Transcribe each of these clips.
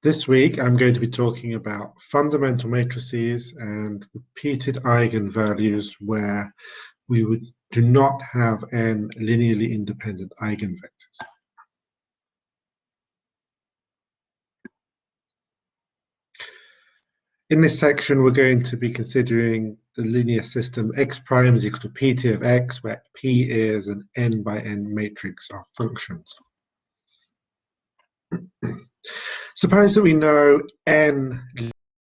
This week, I'm going to be talking about fundamental matrices and repeated eigenvalues where we do not have n linearly independent eigenvectors. In this section, we're going to be considering the linear system x prime is equal to pt of x, where p is an n by n matrix of functions. Suppose that we know n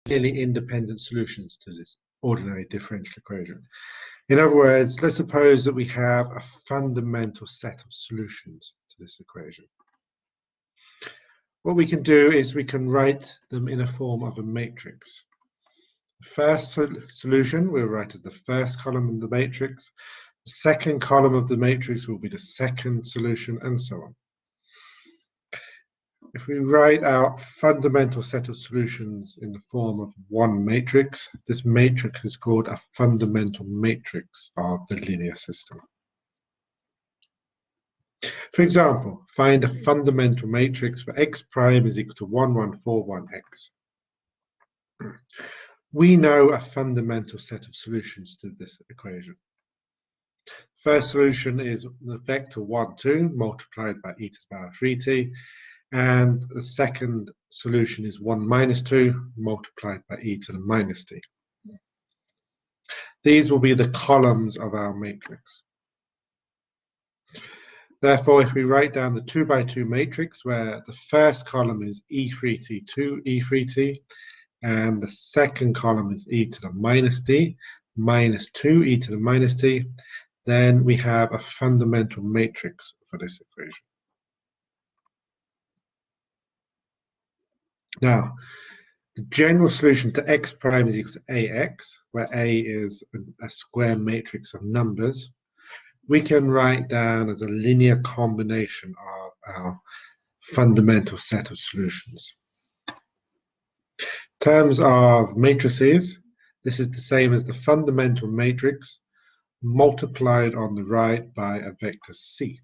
linearly independent solutions to this ordinary differential equation. In other words, let's suppose that we have a fundamental set of solutions to this equation. What we can do is we can write them in a form of a matrix. The first solution we'll write as the first column in the matrix. The second column of the matrix will be the second solution, and so on. If we write our fundamental set of solutions in the form of one matrix, this matrix is called a fundamental matrix of the linear system. For example, find a fundamental matrix where x prime is equal to 1, 1, 4, 1x. We know a fundamental set of solutions to this equation. First solution is the vector 1, 2 multiplied by e to the power 3t. And the second solution is 1 minus 2 multiplied by e to the minus t. These will be the columns of our matrix. Therefore, if we write down the 2 by 2 matrix where the first column is e3t, 2 e3t, and the second column is e to the minus t, minus 2 e to the minus t, then we have a fundamental matrix for this equation. Now, the general solution to x prime is equal to ax, where a is a square matrix of numbers, we can write down as a linear combination of our fundamental set of solutions. In terms of matrices, this is the same as the fundamental matrix multiplied on the right by a vector c.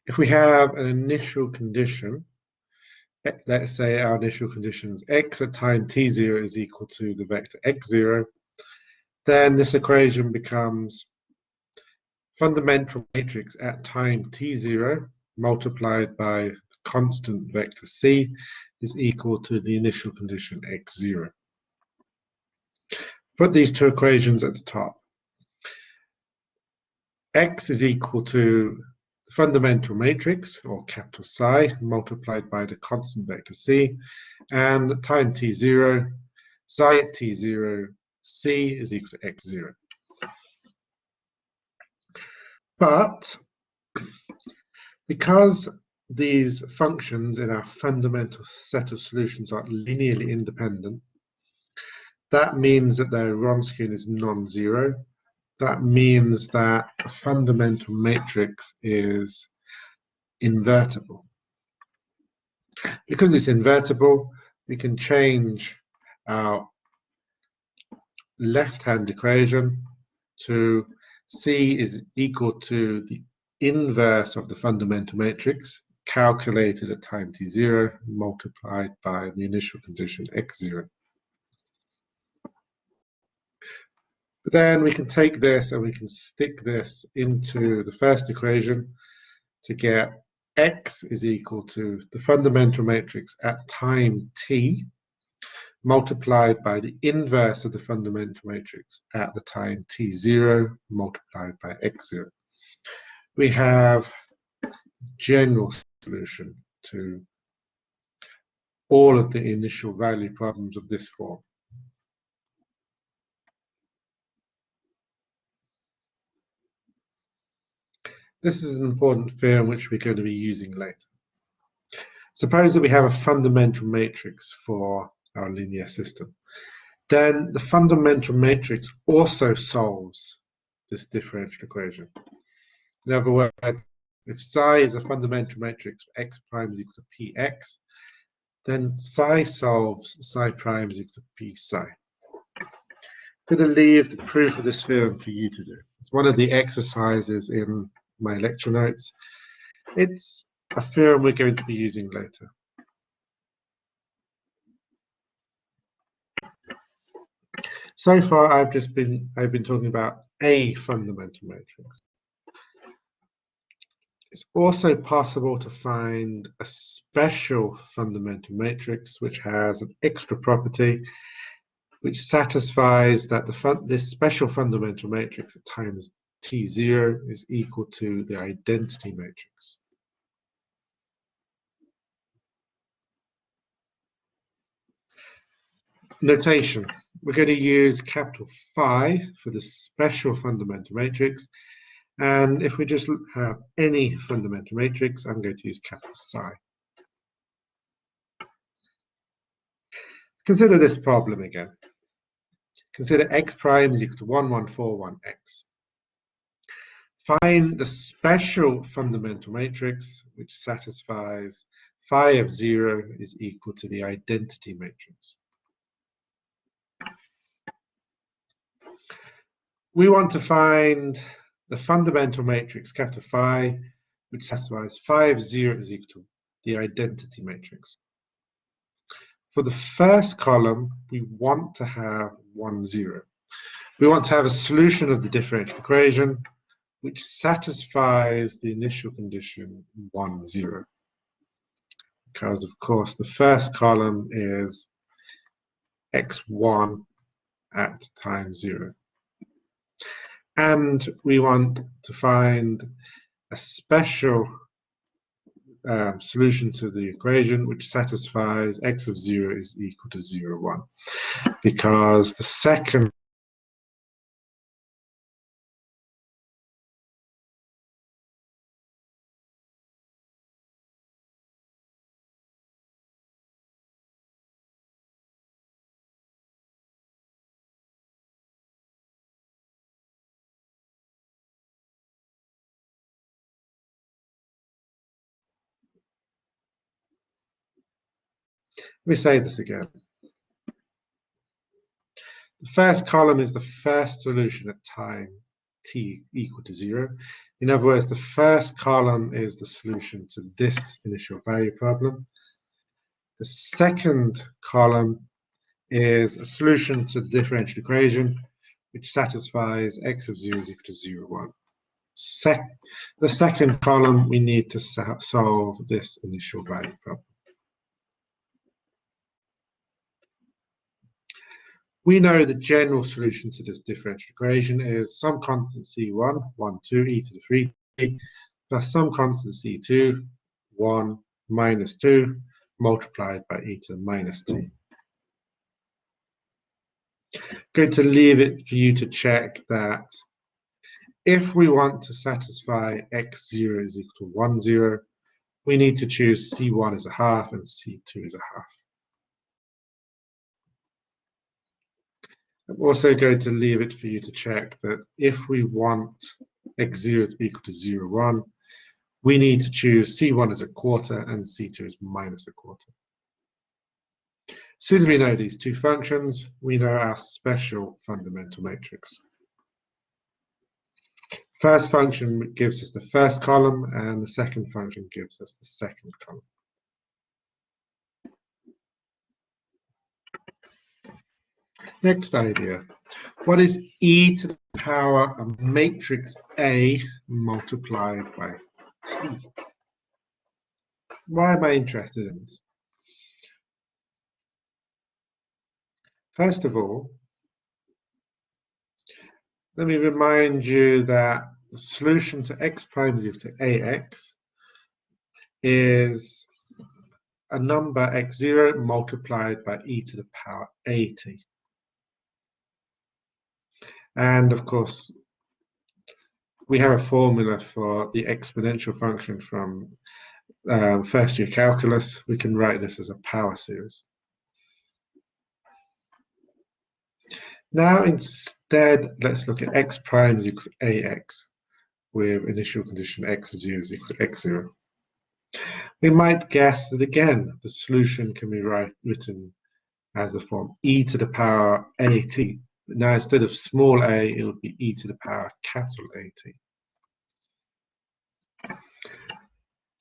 If we have an initial condition, let's say our initial condition is x at time t0 is equal to the vector x0, then this equation becomes fundamental matrix at time t0 multiplied by the constant vector c is equal to the initial condition x0. Put these two equations at the top. X is equal to the fundamental matrix, or capital Psi, multiplied by the constant vector c, and at time t0, psi at t0, c is equal to x0. But because these functions in our fundamental set of solutions are linearly independent, that means that their Wronskian is non-zero. That means that a fundamental matrix is invertible. Because it's invertible, we can change our left-hand equation to C is equal to the inverse of the fundamental matrix calculated at time t0 multiplied by the initial condition x0. But then we can take this and we can stick this into the first equation to get x is equal to the fundamental matrix at time t multiplied by the inverse of the fundamental matrix at the time t0 multiplied by x0. We have general solution to all of the initial value problems of this form. This is an important theorem which we're going to be using later. Suppose that we have a fundamental matrix for our linear system. Then the fundamental matrix also solves this differential equation. In other words, if psi is a fundamental matrix for x prime is equal to px, then psi solves psi prime is equal to p psi. I'm going to leave the proof of this theorem for you to do. It's one of the exercises in my lecture notes. It's a theorem we're going to be using later. So far, I've been talking about a fundamental matrix. It's also possible to find a special fundamental matrix which has an extra property which satisfies that this special fundamental matrix at times t0 is equal to the identity matrix. Notation. We're going to use capital Phi for the special fundamental matrix, and if we just have any fundamental matrix, I'm going to use capital Psi. Consider this problem again. Consider x prime is equal to 1141x. Find the special fundamental matrix which satisfies phi of 0 is equal to the identity matrix. We want to find the fundamental matrix capital Phi which satisfies phi of 0 is equal to the identity matrix. For the first column, we want to have 1, 0. We want to have a solution of the differential equation which satisfies the initial condition 1, 0. Because, of course, the first column is x1 at time 0. And we want to find a special solution to the equation which satisfies x of 0 is equal to 0, 1. Because the second Let me say this again. The first column is the first solution at time t equal to 0. In other words, the first column is the solution to this initial value problem. The second column is a solution to the differential equation which satisfies x of 0 is equal to 0, 1. The second column, we need to solve this initial value problem. We know the general solution to this differential equation is some constant c1, 1, 2, e to the 3t, plus some constant c2, 1, minus 2, multiplied by e to the minus t. I'm going to leave it for you to check that if we want to satisfy x0 is equal to 1, 0, we need to choose c1 as a half and c2 as a half. I'm also going to leave it for you to check that if we want x0 to be equal to 0, 1, we need to choose c1 as a quarter and c2 as minus a quarter. As soon as we know these two functions, we know our special fundamental matrix. First function gives us the first column, and the second function gives us the second column. Next idea. What is e to the power of matrix A multiplied by t? Why am I interested in this? First of all, let me remind you that the solution to x prime is equal to ax is a number x0 multiplied by e to the power at. And of course, we have a formula for the exponential function from first year calculus. We can write this as a power series. Now instead, let's look at x prime is equal to ax with initial condition x of 0 is equal to x0. We might guess that again, the solution can be written as the form e to the power at Now, instead of small a, it would be e to the power capital AT.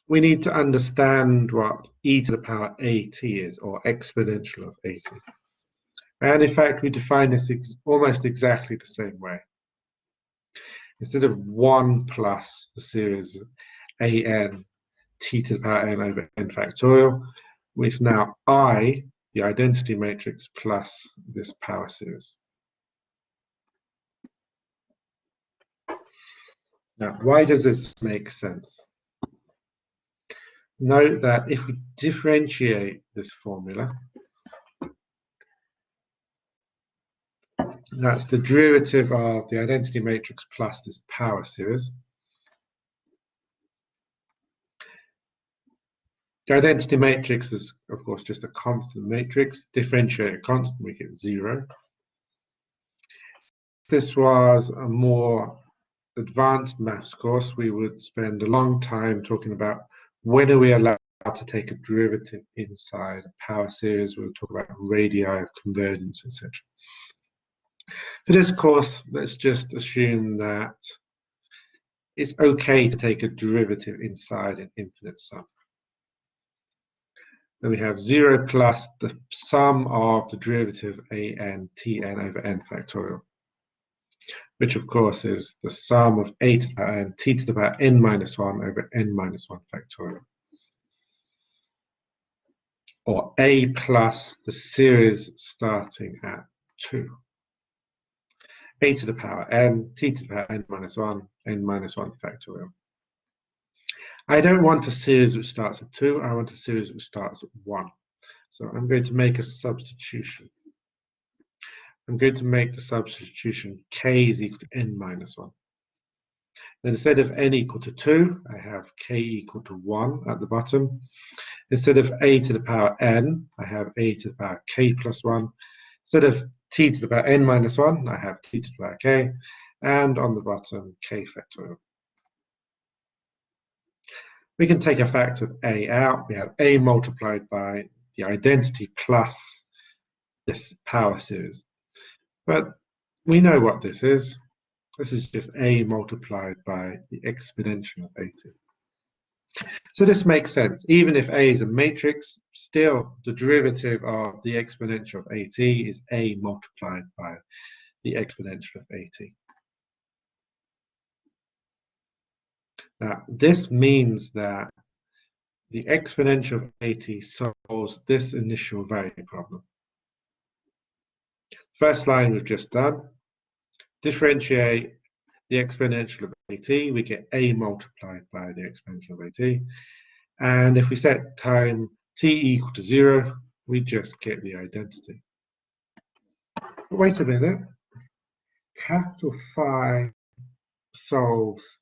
We need to understand what e to the power AT is, or exponential of AT. And in fact, we define this almost exactly the same way. Instead of 1 plus the series an t to the power n over n factorial, it's now I, the identity matrix, plus this power series. Now, why does this make sense? Note that if we differentiate this formula, that's the derivative of the identity matrix plus this power series. The identity matrix is, of course, just a constant matrix. Differentiate a constant, we get 0. If this was a more advanced maths course, we would spend a long time talking about when are we allowed to take a derivative inside a power series. We'll talk about radii of convergence, etc. For this course, let's just assume that it's okay to take a derivative inside an infinite sum. Then we have 0 plus the sum of the derivative an tn over n factorial, which of course is the sum of a to the power n t to the power n minus 1 over n minus 1 factorial. Or a plus the series starting at 2. A to the power n, t to the power n minus 1 factorial. I don't want a series which starts at 2, I want a series which starts at 1. So I'm going to make a substitution. I'm going to make the substitution k is equal to n minus 1. Then instead of n equal to 2, I have k equal to 1 at the bottom. Instead of a to the power n, I have a to the power k plus 1. Instead of t to the power n minus 1, I have t to the power k. And on the bottom, k factorial. We can take a factor of a out. We have a multiplied by the identity plus this power series. But we know what this is. This is just a multiplied by the exponential of AT. So this makes sense. Even if a is a matrix, still the derivative of the exponential of AT is a multiplied by the exponential of AT. Now, this means that the exponential of AT solves this initial value problem. First line we've just done. Differentiate the exponential of AT, we get a multiplied by the exponential of AT. And if we set time t equal to 0, we just get the identity. But wait a minute. Capital phi solves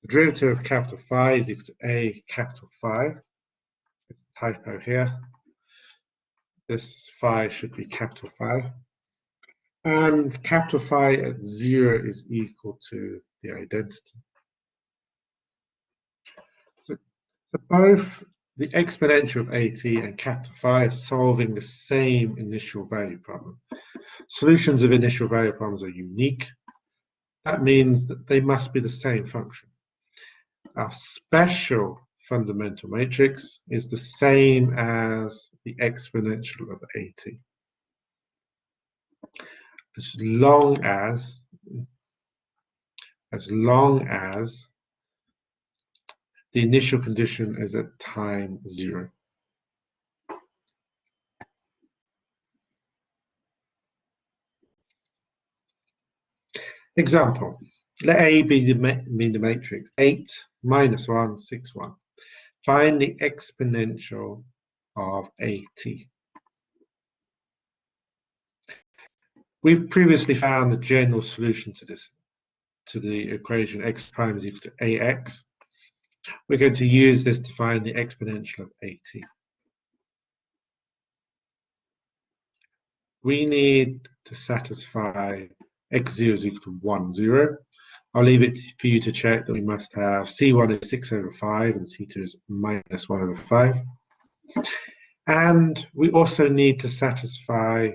the derivative of capital phi is equal to a capital phi. Typo here. This phi should be capital phi. And capital phi at 0 is equal to the identity. So both the exponential of AT and capital phi are solving the same initial value problem. Solutions of initial value problems are unique. That means that they must be the same function. Our special fundamental matrix is the same as the exponential of AT. As long as the initial condition is at time 0. Example, let A be the matrix 8, minus 1, 6, 1. Find the exponential of AT. We've previously found the general solution to this, to the equation x prime is equal to ax. We're going to use this to find the exponential of AT. We need to satisfy x0 is equal to 1, 0. I'll leave it for you to check that we must have C1 is 6 over 5 and C2 is minus 1 over 5. And we also need to satisfy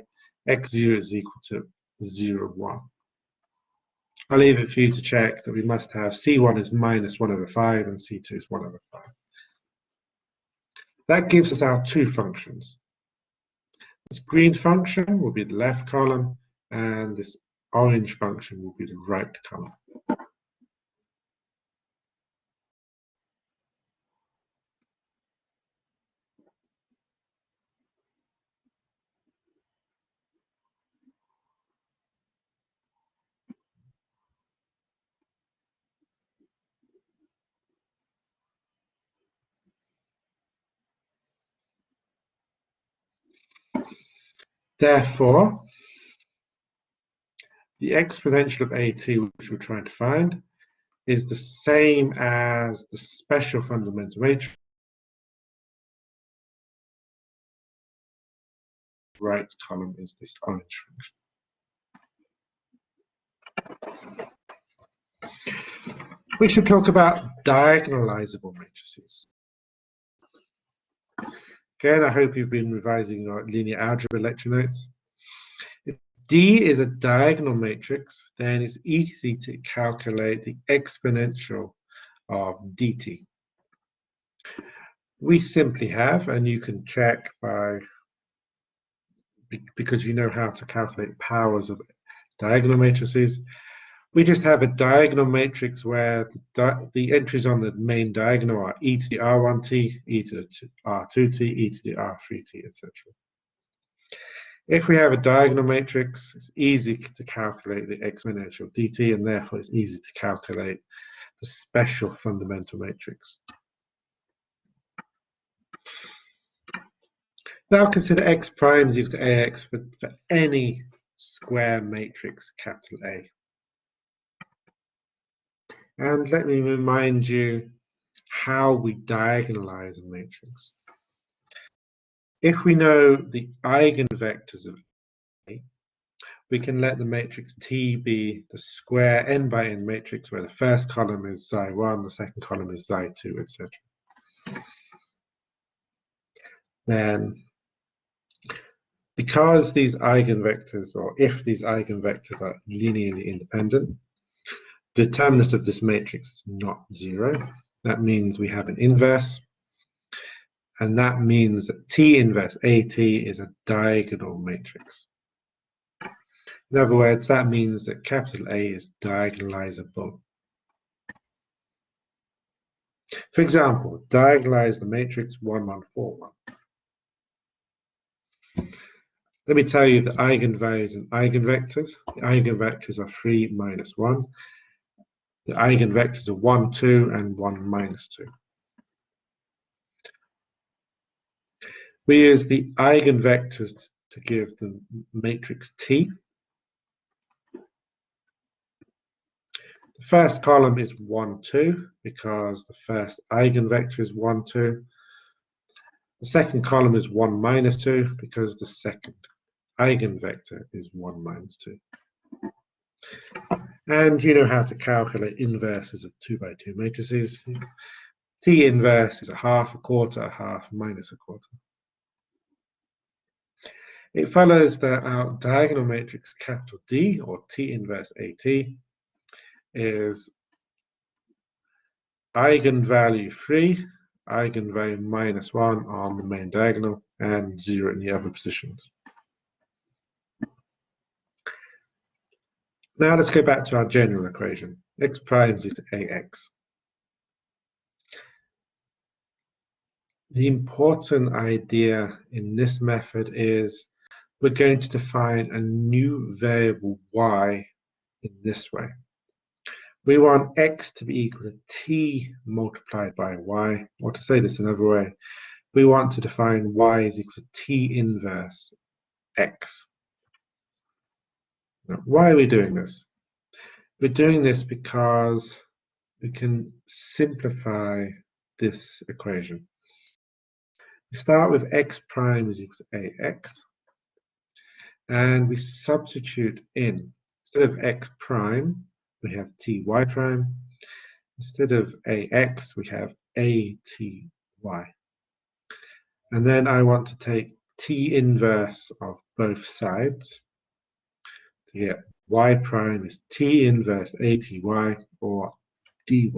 x0 is equal to 0, 1. I'll leave it for you to check that we must have C1 is minus 1 over 5 and C2 is 1 over 5. That gives us our two functions. This green function will be the left column, and this orange function will be the right column. Therefore, the exponential of AT, which we're trying to find, is the same as the special fundamental matrix. Right column is this orange function. We should talk about diagonalizable matrices. Again, I hope you've been revising your linear algebra lecture notes. If D is a diagonal matrix, then it's easy to calculate the exponential of dt. We simply have, and you can check by, because you know how to calculate powers of diagonal matrices, we just have a diagonal matrix where the entries on the main diagonal are e to the r1t, e to the r2t, e to the r3t, etc. If we have a diagonal matrix, it's easy to calculate the exponential dt, and therefore it's easy to calculate the special fundamental matrix. Now consider x prime is equal to ax for any square matrix capital A. And let me remind you how we diagonalize a matrix. If we know the eigenvectors of A, we can let the matrix T be the square n by n matrix where the first column is xi1, the second column is xi2, etc. Then, because these eigenvectors, or if these eigenvectors are linearly independent, the determinant of this matrix is not 0. That means we have an inverse, and that means that T inverse AT is a diagonal matrix. In other words, that means that capital A is diagonalizable. For example, diagonalize the matrix 1, 1, 4, 1. Let me tell you the eigenvalues and eigenvectors. The eigenvectors are 3, minus 1. The eigenvectors are 1, 2, and 1, minus 2. We use the eigenvectors to give the matrix T. The first column is 1, 2, because the first eigenvector is 1, 2. The second column is 1, minus 2, because the second eigenvector is 1, minus 2. And you know how to calculate inverses of 2 by 2 matrices. T inverse is a half, a quarter, a half, minus a quarter. It follows that our diagonal matrix capital D, or T inverse AT, is eigenvalue 3, eigenvalue minus 1 on the main diagonal, and 0 in the other positions. Now let's go back to our general equation. X prime is equal to AX. The important idea in this method is we're going to define a new variable y in this way. We want x to be equal to t multiplied by y, or to say this another way, we want to define y is equal to t inverse x. Now, why are we doing this? We're doing this because we can simplify this equation. We start with x prime is equal to ax, and we substitute in, instead of x prime, we have ty prime. Instead of ax, we have aty. And then I want to take t inverse of both sides. to get y prime is t inverse aty or dy.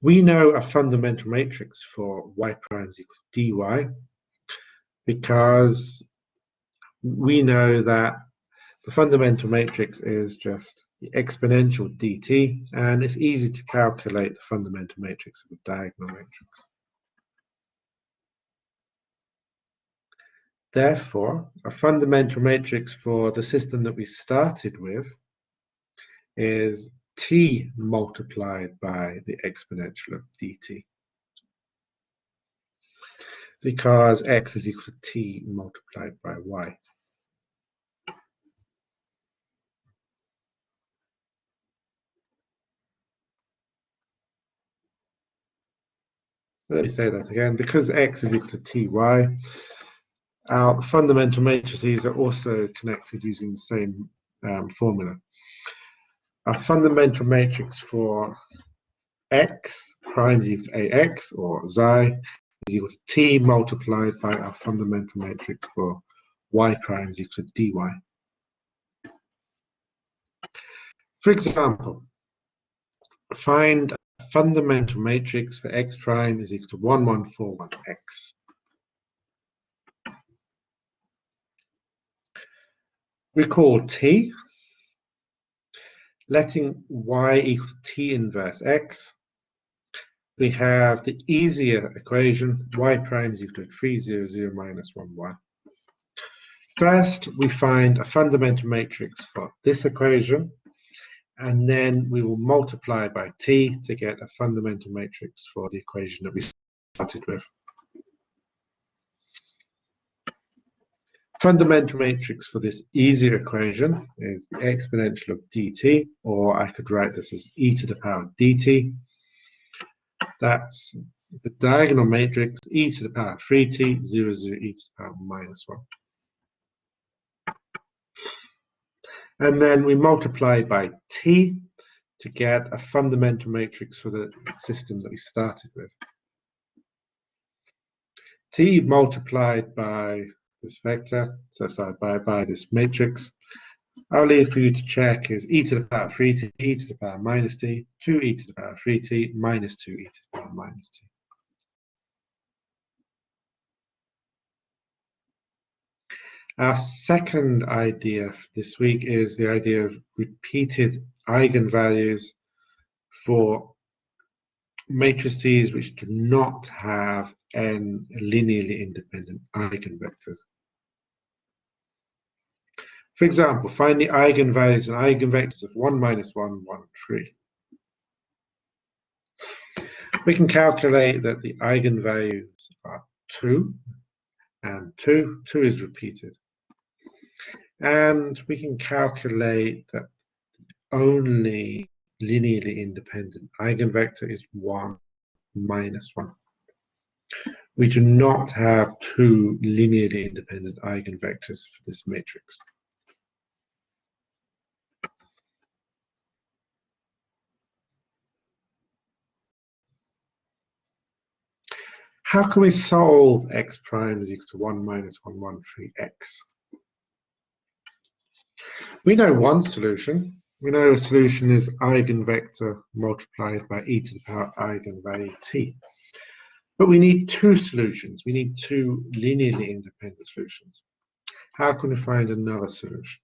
We know a fundamental matrix for y prime is equal to dy because we know that the fundamental matrix is just the exponential dt, and it's easy to calculate the fundamental matrix of a diagonal matrix. Therefore, a fundamental matrix for the system that we started with is t multiplied by the exponential of dt, because x is equal to t multiplied by y. Let me say that again. Because x is equal to ty, our fundamental matrices are also connected using the same formula. Our fundamental matrix for x prime is equal to ax, or xi is equal to t multiplied by our fundamental matrix for y prime is equal to dy. For example, find a fundamental matrix for x prime is equal to 1141x. Recall t, letting y equal to t inverse x, we have the easier equation, y prime is equal to 300 minus 1y. First, we find a fundamental matrix for this equation, and then we will multiply by t to get a fundamental matrix for the equation that we started with. Fundamental matrix for this easier equation is the exponential of dt, or I could write this as e to the power dt. That's the diagonal matrix e to the power 3t, 0, 0, e to the power minus 1. And then we multiply by t to get a fundamental matrix for the system that we started with. T multiplied by this vector, so sorry, by this matrix, I'll leave for you to check is e to the power 3t, e to the power minus t, 2e to the power 3t, minus 2e to the power minus t. Our second idea this week is the idea of repeated eigenvalues for matrices which do not have n linearly independent eigenvectors. For example, find the eigenvalues and eigenvectors of 1, minus 1, 1, 3. We can calculate that the eigenvalues are 2 and 2. 2 is repeated. And we can calculate that the only linearly independent eigenvector is 1, minus 1. We do not have 2 linearly independent eigenvectors for this matrix. How can we solve x prime is equal to 1 minus 1, 1, 3x? We know one solution. We know a solution is eigenvector multiplied by e to the power eigenvalue t. But we need two solutions. We need two linearly independent solutions. How can we find another solution?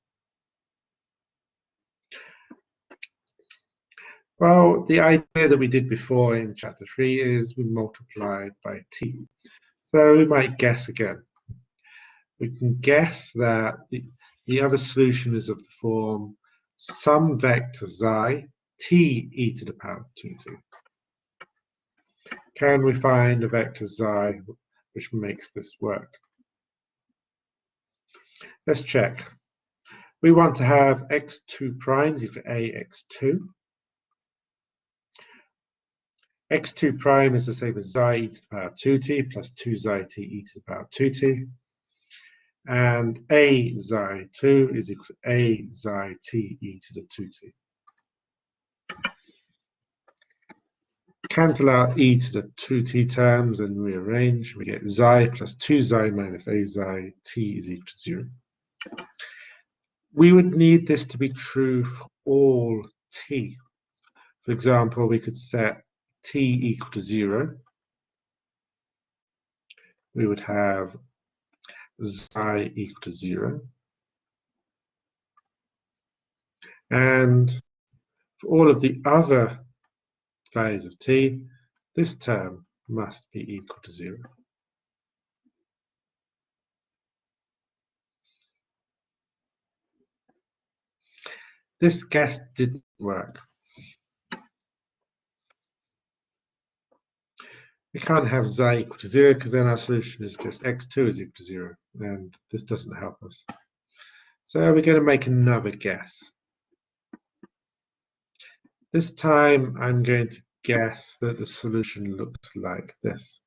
Well, the idea that we did before in chapter 3 is we multiplied by t. So we might guess again. We can guess that the other solution is of the form some vector xi t e to the power 2t. Can we find a vector xi which makes this work? Let's check. We want to have x2 prime is equal to ax2. x2 prime is the same as xi e to the power 2t plus 2 xi t e to the power 2t. And a xi 2 is equal to a xi t e to the 2t. Cancel out e to the 2t terms and rearrange. We get xi plus 2 xi minus a xi t is equal to 0. We would need this to be true for all t. For example, we could set t equal to 0. We would have xi equal to 0. And for all of the other values of t, this term must be equal to 0. This guess didn't work. We can't have xi equal to 0 because then our solution is just x2 is equal to 0, and this doesn't help us. So we're going to make another guess. This time I'm going to guess that the solution looks like this.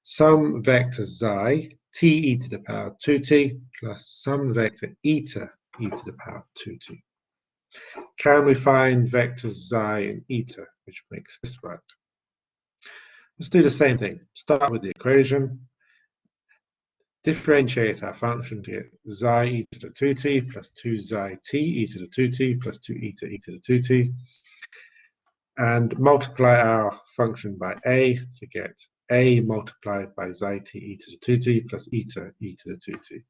Some vector xi, t e to the power 2t, plus some vector eta e to the power 2t. Can we find vectors xi and eta, which makes this work? Let's do the same thing. Start with the equation. Differentiate our function to get xi e to the 2t plus 2 xi t e to the 2t plus 2 eta e to the 2t. And multiply our function by a to get a multiplied by xi t e to the 2t plus eta e to the 2t.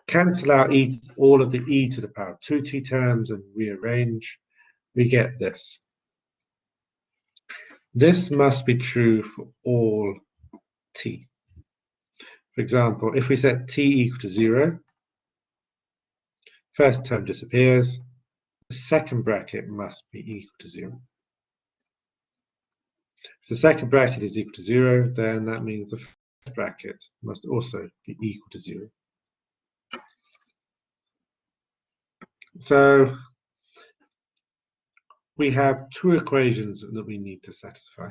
Cancel out all of the e to the power 2t terms and rearrange. We get this. This must be true for all t. For example, if we set t equal to 0, first term disappears. The second bracket must be equal to 0. If the second bracket is equal to 0, then that means the first bracket must also be equal to 0. So we have two equations that we need to satisfy.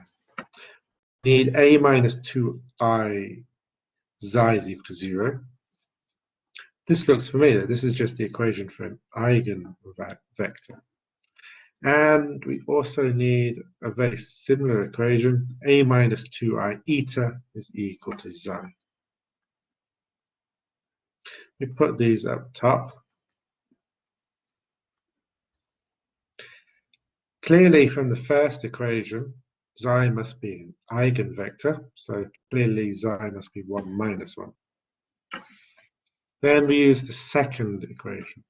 We need a minus 2i xi is equal to 0. This looks familiar. This is just the equation for an eigenvector. And we also need a very similar equation. A minus 2i eta is equal to xi. We put these up top. Clearly, from the first equation, xi must be an eigenvector. So clearly, xi must be 1 minus 1. Then we use the second equation.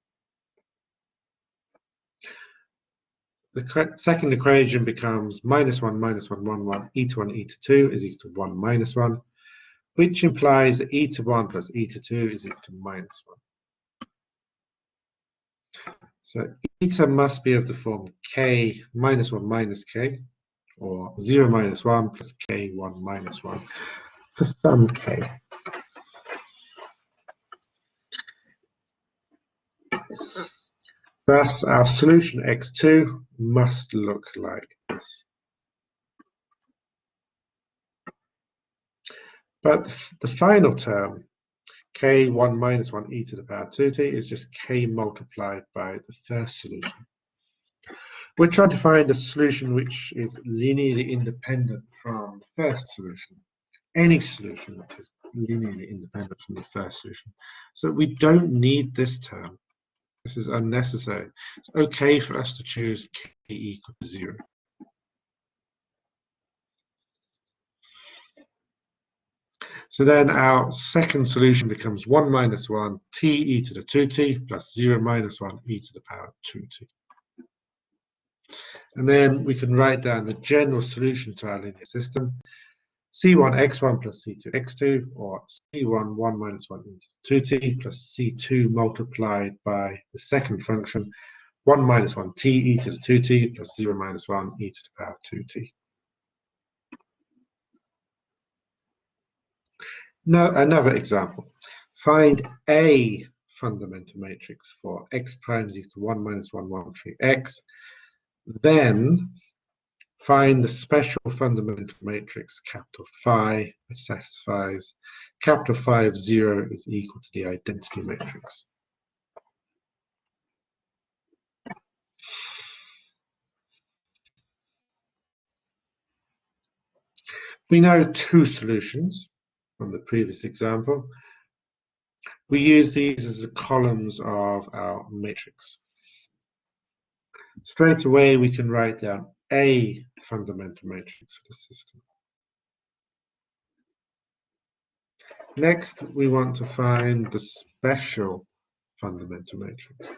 The second equation becomes minus 1, 1, 1, eta 1, eta 2 is equal to 1 minus 1, which implies that eta 1 plus eta 2 is equal to minus 1. So eta must be of the form k minus 1 minus k, or 0 minus 1 plus k 1 minus 1 for some k. Thus, our solution x2 must look like this. But the final term, k 1 minus 1 e to the power 2t, is just k multiplied by the first solution. We're trying to find a solution which is linearly independent from the first solution. Any solution which is linearly independent from the first solution. So we don't need this term. This is unnecessary. It's okay for us to choose k equal to 0. So then our second solution becomes 1 minus 1 t e to the 2t plus 0 minus 1 e to the power 2t. And then we can write down the general solution to our linear system. C1 x1 plus C2 x2, or C1 1 minus 1 e to 2t plus C2 multiplied by the second function 1 minus 1 t e to the 2t plus 0 minus 1 e to the power 2t. Now another example. Find a fundamental matrix for x prime is equal to 1 minus 1, 1, 3 x. Then find the special fundamental matrix capital Phi, which satisfies capital Phi of 0 is equal to the identity matrix. We know two solutions from the previous example. We use these as the columns of our matrix. Straight away, we can write down a fundamental matrix for the system. Next, we want to find the special fundamental matrix.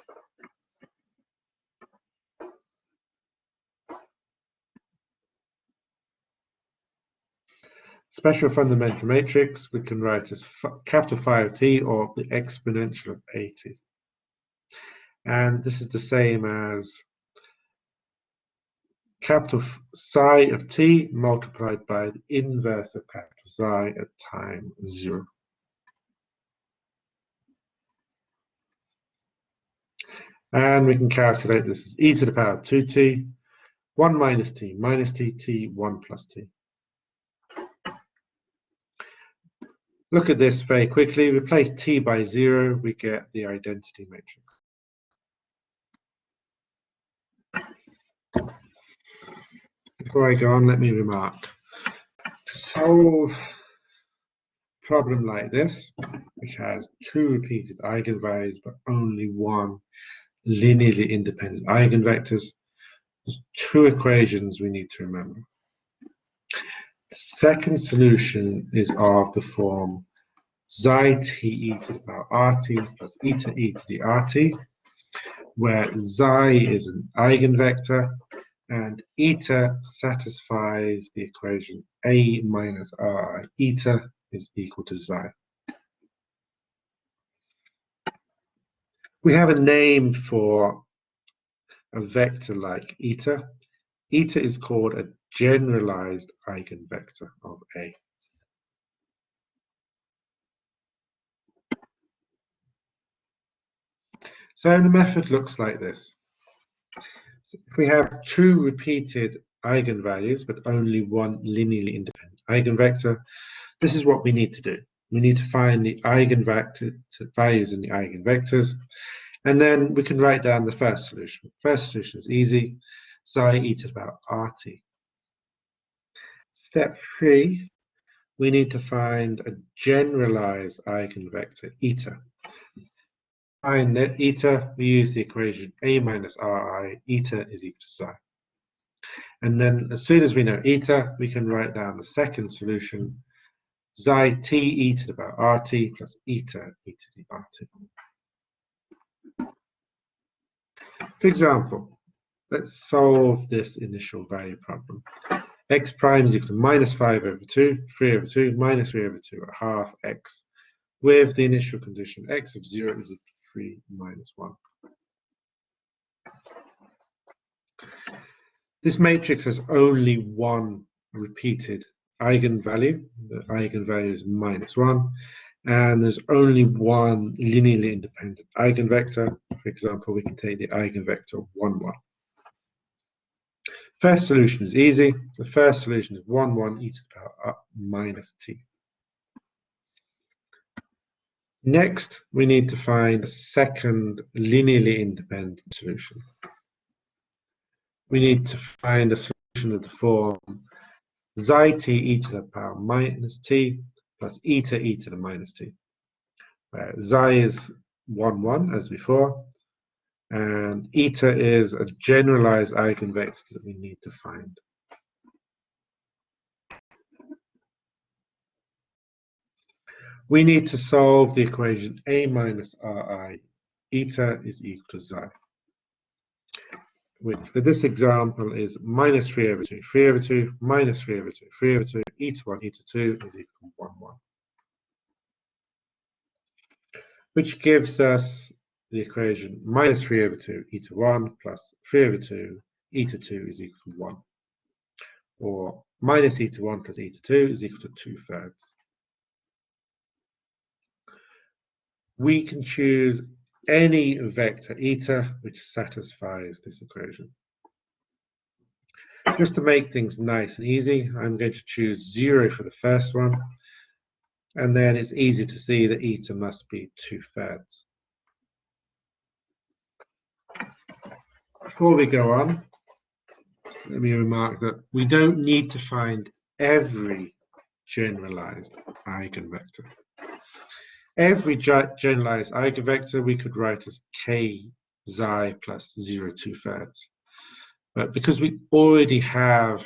Special fundamental matrix we can write as capital phi of t, or the exponential of at. And this is the same as capital psi of t multiplied by the inverse of capital psi at time 0. And we can calculate this as e to the power of 2t, 1 minus t, t, 1 plus t. Look at this very quickly. Replace t by 0, we get the identity matrix. Before I go on, let me remark. To solve a problem like this, which has two repeated eigenvalues but only one linearly independent eigenvectors, there's two equations we need to remember. The second solution is of the form xi t e to the power rt plus eta e to the rt, where xi is an eigenvector and eta satisfies the equation a minus ri. Eta is equal to xi. We have a name for a vector like eta. Eta is called a generalized eigenvector of A. So the method looks like this. If we have two repeated eigenvalues but only one linearly independent eigenvector, this is what we need to do. We need to find the eigenvalues in the eigenvectors, and then we can write down the first solution. First solution is easy, psi e to the power rt. Step 3, we need to find a generalized eigenvector eta. Find eta, we use the equation a minus ri, eta is equal to psi. And then as soon as we know eta, we can write down the second solution, xi t e to the power rt plus eta e to the rt. For example, let's solve this initial value problem. X prime is equal to minus 5 over 2, 3 over 2, minus 3 over 2 at half x, with the initial condition x of 0 is equal to 3 minus 1. This matrix has only one repeated eigenvalue. The eigenvalue is minus 1, and there's only one linearly independent eigenvector. For example, we can take the eigenvector 1, 1. First solution is easy. The first solution is 1, 1 e to the power minus t. Next, we need to find a second linearly independent solution. We need to find a solution of the form xi t e to the power minus t plus eta e to the minus t, where xi is 1, 1 as before, and eta is a generalized eigenvector that we need to find. We need to solve the equation a minus ri, eta is equal to xi, which for this example is minus 3 over 2, 3 over 2, minus 3 over 2, 3 over 2, eta 1, eta 2 is equal to 1, 1. Which gives us the equation minus 3 over 2, eta 1 plus 3 over 2, eta 2 is equal to 1. Or minus eta 1 plus eta 2 is equal to 2/3. We can choose any vector eta which satisfies this equation. Just to make things nice and easy, I'm going to choose 0 for the first one, and then it's easy to see that eta must be 2/3. Before we go on, let me remark that we don't need to find every generalized eigenvector. Every generalized eigenvector we could write as k xi plus 0 2/3. But because we already have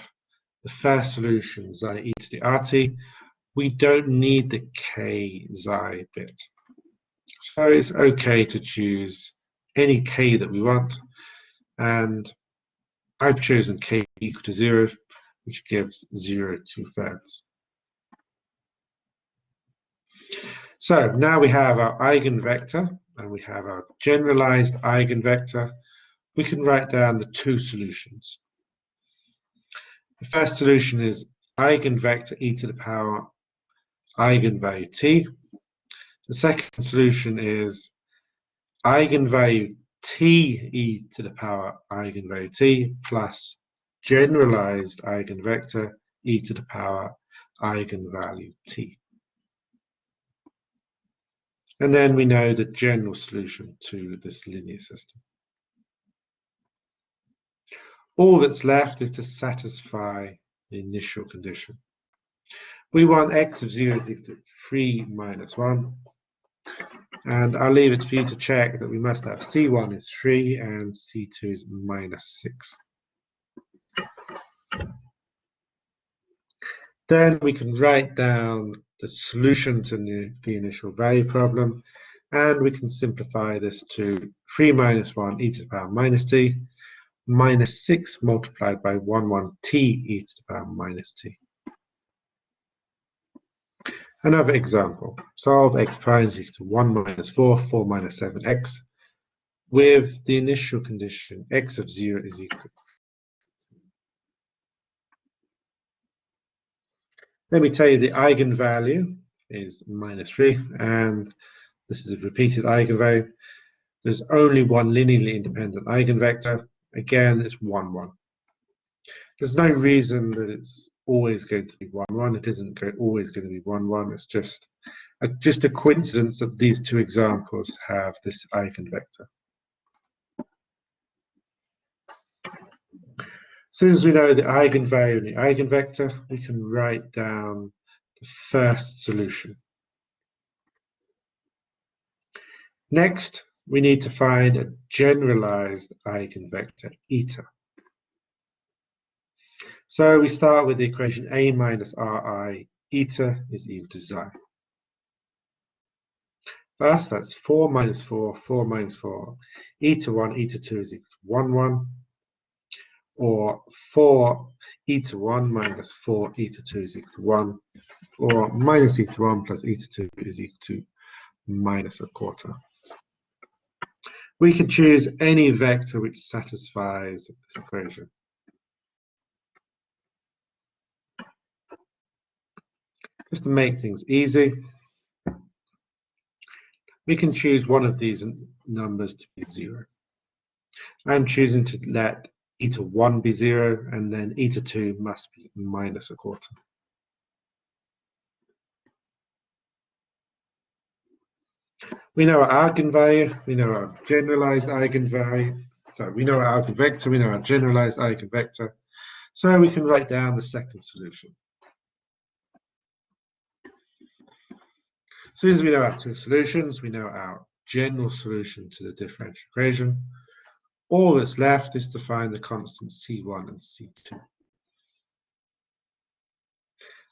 the first solution, xi e to the rt, we don't need the k xi bit. So it's okay to choose any k that we want, and I've chosen k equal to 0, which gives 0 2/3. So now we have our eigenvector and we have our generalized eigenvector. We can write down the two solutions. The first solution is eigenvector e to the power eigenvalue t. The second solution is eigenvalue t e to the power eigenvalue t plus generalized eigenvector e to the power eigenvalue t. And then we know the general solution to this linear system. All that's left is to satisfy the initial condition. We want x of 0 is equal to 3 minus 1. And I'll leave it for you to check that we must have C1 is 3 and C2 is minus 6. Then we can write down the solution to the initial value problem, and we can simplify this to 3 minus 1 e to the power minus t minus 6 multiplied by 1 t e to the power minus t. Another example, solve x prime is equal to 1 minus 4, 4 minus 7x, with the initial condition x of 0 is equal to. Let me tell you the eigenvalue is minus 3, and this is a repeated eigenvalue. There's only one linearly independent eigenvector. Again, it's 1, 1. There's no reason that it's always going to be 1, 1. It isn't always going to be 1, 1. It's just a coincidence that these two examples have this eigenvector. As soon as we know the eigenvalue and the eigenvector, we can write down the first solution. Next, we need to find a generalized eigenvector, eta. So we start with the equation a minus ri eta is equal to xi. First, that's 4 minus 4, 4 minus 4, eta 1, eta 2 is equal to 1, 1. Or 4 eta 1 minus 4 eta 2 is equal to 1, or minus eta 1 plus eta 2 is equal to minus a quarter. We can choose any vector which satisfies this equation. Just to make things easy, we can choose one of these numbers to be 0. I'm choosing to let eta 1 be 0, and then eta 2 must be minus a quarter. We know our eigenvalue, we know our generalized eigenvalue, so we know our eigenvector, we know our generalized eigenvector, so we can write down the second solution. As soon as we know our two solutions, we know our general solution to the differential equation. All that's left is to find the constants C1 and C2.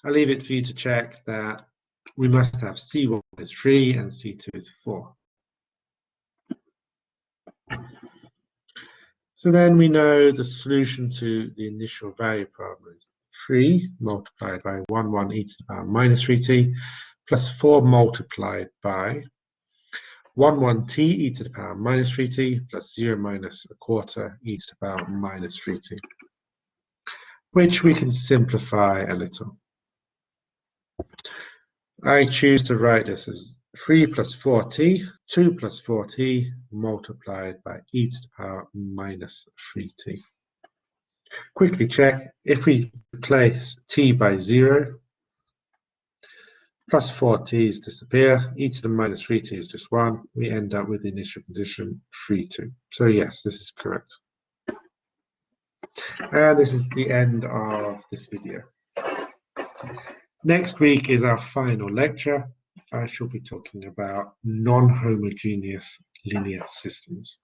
I'll leave it for you to check that we must have C1 is 3 and C2 is 4. So then we know the solution to the initial value problem is 3 multiplied by 1, 1 e to the power minus 3t plus 4 multiplied by 1, 1 t e to the power minus 3t plus 0 minus a quarter e to the power minus 3t, which we can simplify a little. I choose to write this as 3 plus 4t, 2 plus 4t multiplied by e to the power minus 3t. Quickly check, if we replace t by 0, plus 4t's disappear, e to the minus 3t is just 1, we end up with the initial condition 3, 2. So yes, this is correct. And this is the end of this video. Next week is our final lecture. I shall be talking about non-homogeneous linear systems.